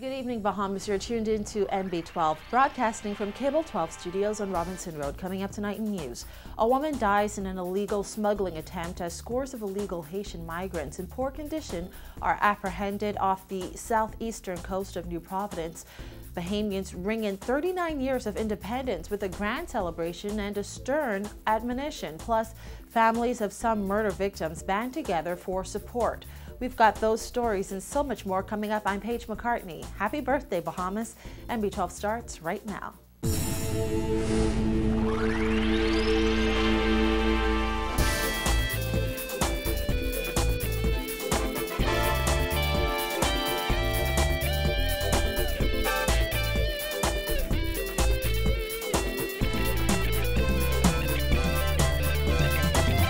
Good evening, Bahamas. You're tuned in to NB12, broadcasting from Cable 12 Studios on Robinson Road. Coming up tonight in news, a woman dies in an illegal smuggling attempt as scores of illegal Haitian migrants in poor condition are apprehended off the southeastern coast of New Providence. Bahamians ring in 39 years of independence with a grand celebration and a stern admonition. Plus, families of some murder victims band together for support. We've got those stories and so much more coming up. I'm Paige McCartney. Happy birthday, Bahamas. NB12 starts right now.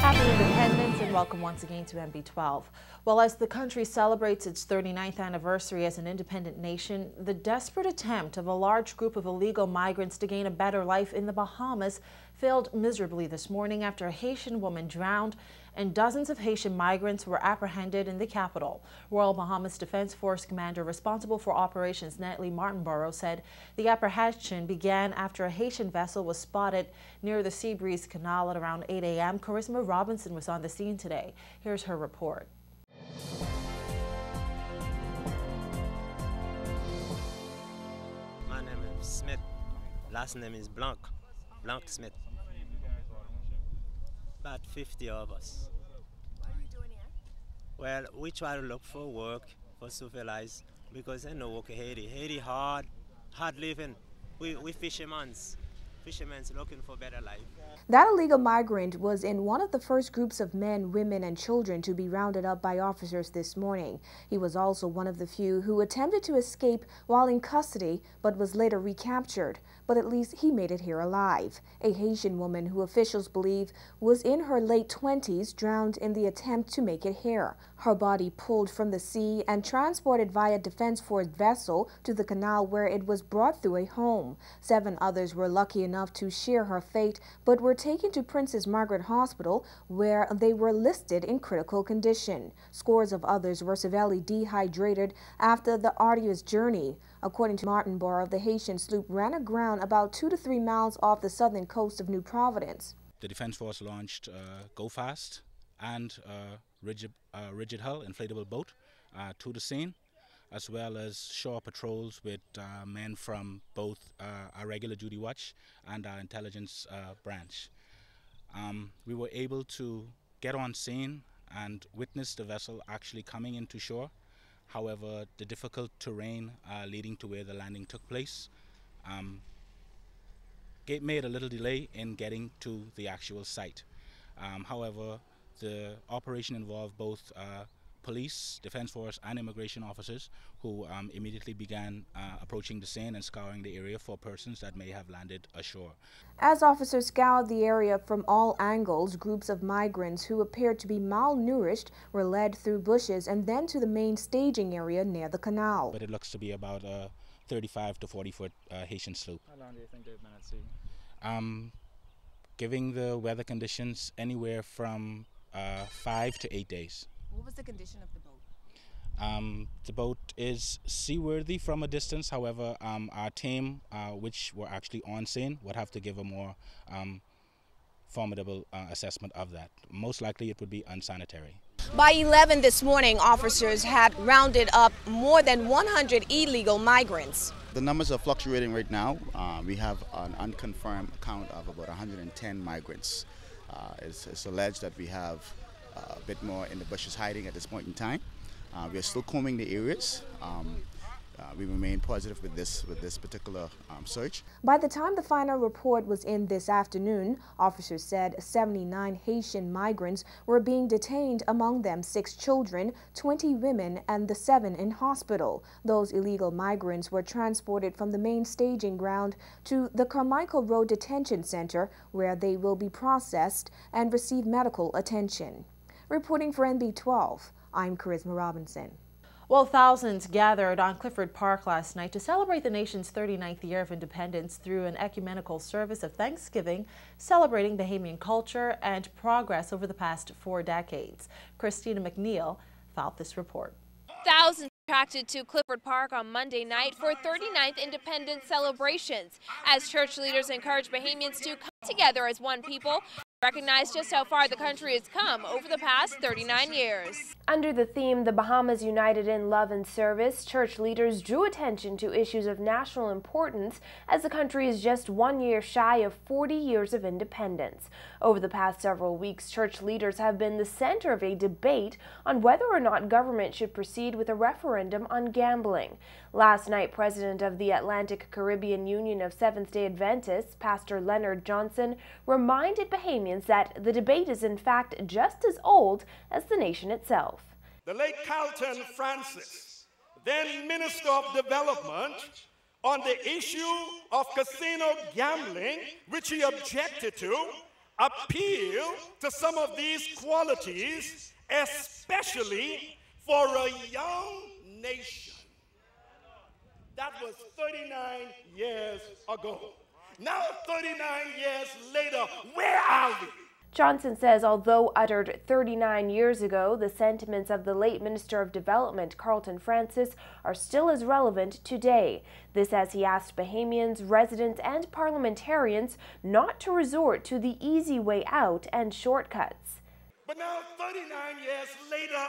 Happy Independence and welcome once again to NB12. Well, as the country celebrates its 39th anniversary as an independent nation, the desperate attempt of a large group of illegal migrants to gain a better life in the Bahamas failed miserably this morning after a Haitian woman drowned and dozens of Haitian migrants were apprehended in the capital. Royal Bahamas Defense Force commander responsible for Operations Netley Martinborough said the apprehension began after a Haitian vessel was spotted near the Seabreeze Canal at around 8 a.m. Charisma Robinson was on the scene today. Here's her report. My name is Smith. Last name is Blanc Smith. About 50 of us. What are you doing here? Well, we try to look for work, for civilize, because there's no work in Haiti. Haiti hard living. We fishermen's looking for better life. That illegal migrant was in one of the first groups of men, women, and children to be rounded up by officers this morning. He was also one of the few who attempted to escape while in custody but was later recaptured. But at least he made it here alive. A Haitian woman who officials believe was in her late 20s drowned in the attempt to make it here. Her body pulled from the sea and transported via Defense Force vessel to the canal where it was brought through a home. 7 others were lucky enough to share her fate but were taken to Princess Margaret Hospital where they were listed in critical condition. Scores of others were severely dehydrated after the arduous journey. According to Martinborough, the Haitian sloop ran aground about 2 to 3 miles off the southern coast of New Providence. The Defense Force launched Go Fast and rigid hull inflatable boat to the scene, as well as shore patrols with men from both our regular duty watch and our intelligence branch. We were able to get on scene and witness the vessel actually coming into shore. However, the difficult terrain leading to where the landing took place made a little delay in getting to the actual site. However, the operation involved both police, Defense Force, and immigration officers who immediately began approaching the scene and scouring the area for persons that may have landed ashore. As officers scoured the area from all angles, groups of migrants who appeared to be malnourished were led through bushes and then to the main staging area near the canal. But it looks to be about a 35 to 40 foot Haitian sloop. How long do you think they've been at sea? Giving the weather conditions anywhere from 5 to 8 days. What was the condition of the boat? The boat is seaworthy from a distance. However, our team, which were actually on scene, would have to give a more formidable assessment of that. Most likely it would be unsanitary. By 11 this morning, officers had rounded up more than 100 illegal migrants. The numbers are fluctuating right now. We have an unconfirmed count of about 110 migrants. It's alleged that we have a bit more in the bushes hiding at this point in time. We are still combing the areas. We remain positive with this particular search. By the time the final report was in this afternoon, officers said 79 Haitian migrants were being detained, among them 6 children, 20 women, and the 7 in hospital. Those illegal migrants were transported from the main staging ground to the Carmichael Road Detention Center, where they will be processed and receive medical attention. Reporting for NB12, I'm Charisma Robinson. Well, thousands gathered on Clifford Park last night to celebrate the nation's 39th year of independence through an ecumenical service of Thanksgiving, celebrating Bahamian culture and progress over the past 4 decades. Christina McNeil filed this report. Thousands Attracted to Clifford Park on Monday night for 39th Independence celebrations as church leaders encourage Bahamians to come together as one people, recognize just how far the country has come over the past 39 years. Under the theme, The Bahamas United in Love and Service, church leaders drew attention to issues of national importance as the country is just 1 year shy of 40 years of independence. Over the past several weeks, church leaders have been the center of a debate on whether or not government should proceed with a referendum on gambling. Last night, President of the Atlantic Caribbean Union of Seventh-day Adventists, Pastor Leonard Johnson, reminded Bahamians that the debate is in fact just as old as the nation itself. The late Carlton Francis, then Minister of Development, on the issue of casino gambling, which he objected to, appealed to some of these qualities, especially for a young nation. That was 39 years ago. Now, 39 years later, where are we? Johnson says although uttered 39 years ago, the sentiments of the late Minister of Development, Carlton Francis, are still as relevant today. This as he asked Bahamians, residents, and parliamentarians not to resort to the easy way out and shortcuts. But now, 39 years later,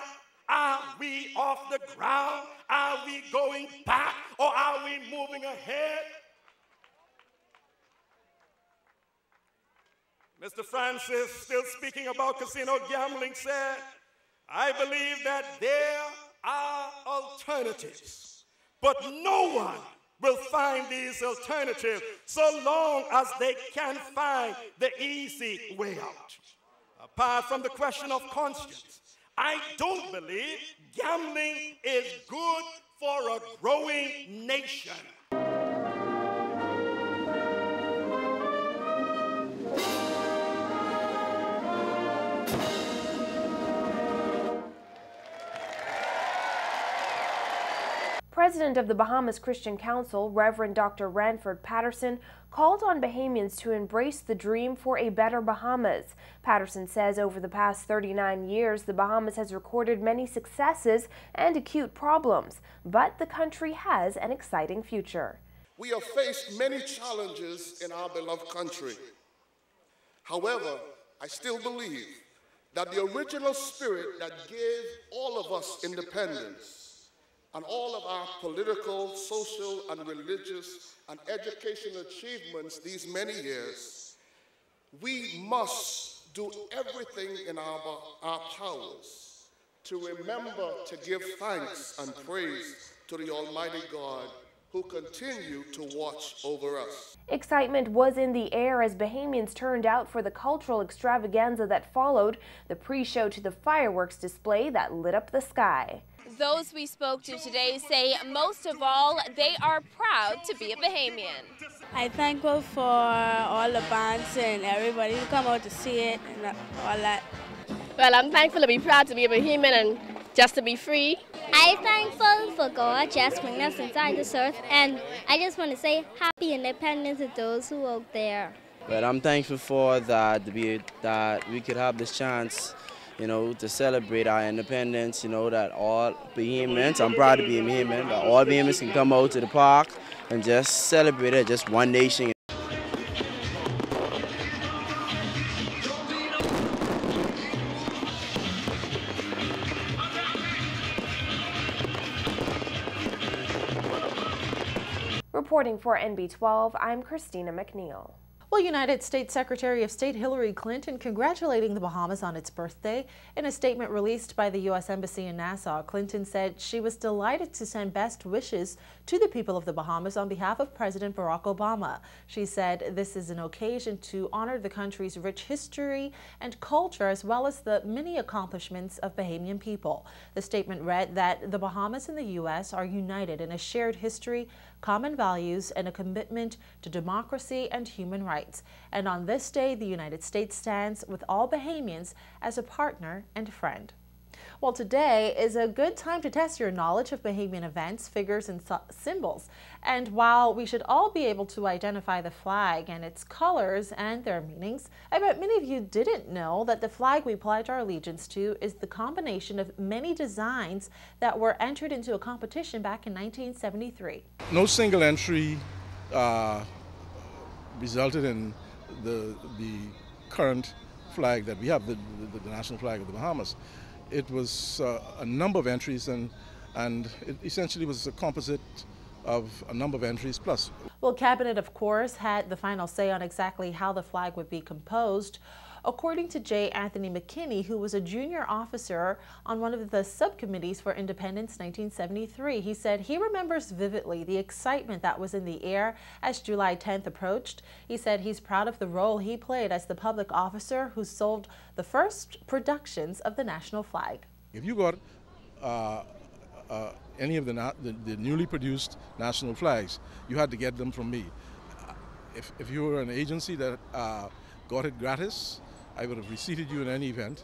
are we off the ground? Are we going back? Or are we moving ahead? Mr. Francis, still speaking about casino gambling, said, I believe that there are alternatives, but no one will find these alternatives so long as they can find the easy way out. Apart from the question of conscience, I don't believe gambling is good for a growing nation. President of the Bahamas Christian Council, Reverend Dr. Ranford Patterson, called on Bahamians to embrace the dream for a better Bahamas. Patterson says over the past 39 years, the Bahamas has recorded many successes and acute problems, but the country has an exciting future. We have faced many challenges in our beloved country. However, I still believe that the original spirit that gave all of us independence and all of our political, social, and religious and educational achievements these many years, we must do everything in our powers to remember to give thanks and praise to the Almighty God who continue to watch over us. Excitement was in the air as Bahamians turned out for the cultural extravaganza that followed, the pre-show to the fireworks display that lit up the sky. Those we spoke to today say most of all, they are proud to be a Bahamian. I'm thankful for all the bands and everybody who come out to see it and all that. Well, I'm thankful to be proud to be a Bahamian and just to be free. I'm thankful for God just bringing us inside this earth, and I just want to say happy independence to those who are out there. Well, I'm thankful for that we could have this chance, to celebrate our independence, that all Bahamians, I'm proud to be a Bahamian, that all Bahamians can come out to the park and just celebrate it, just one nation. Reporting for NB12, I'm Christina McNeil. Well, United States Secretary of State Hillary Clinton congratulating the Bahamas on its birthday. In a statement released by the U.S. Embassy in Nassau, Clinton said she was delighted to send best wishes to the people of the Bahamas on behalf of President Barack Obama. She said this is an occasion to honor the country's rich history and culture as well as the many accomplishments of Bahamian people. The statement read that the Bahamas and the U.S. are united in a shared history, common values, and a commitment to democracy and human rights. And on this day, the United States stands with all Bahamians as a partner and friend. Well, today is a good time to test your knowledge of Bahamian events, figures, and symbols. And while we should all be able to identify the flag and its colors and their meanings, I bet many of you didn't know that the flag we pledge our allegiance to is the combination of many designs that were entered into a competition back in 1973. No single entry resulted in the current flag that we have, the national flag of the Bahamas. It was a number of entries, and it essentially was a composite of a number of entries plus. Well, Cabinet, of course, had the final say on exactly how the flag would be composed. According to J. Anthony McKinney, who was a junior officer on one of the subcommittees for Independence 1973, he said he remembers vividly the excitement that was in the air as July 10th approached. He said he's proud of the role he played as the public officer who sold the first productions of the national flag. If you got any of the newly produced national flags, you had to get them from me. If you were an agency that got it gratis, I would have receipted you in any event.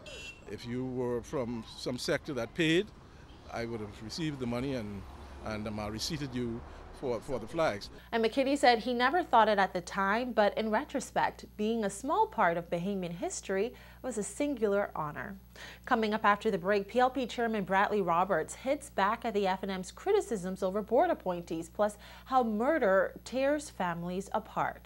If you were from some sector that paid, I would have received the money and receipted you for the flags. And McKinney said he never thought it at the time, but in retrospect, being a small part of Bahamian history was a singular honor. Coming up after the break, PLP Chairman Bradley Roberts hits back at the FNM's criticisms over board appointees, plus how murder tears families apart.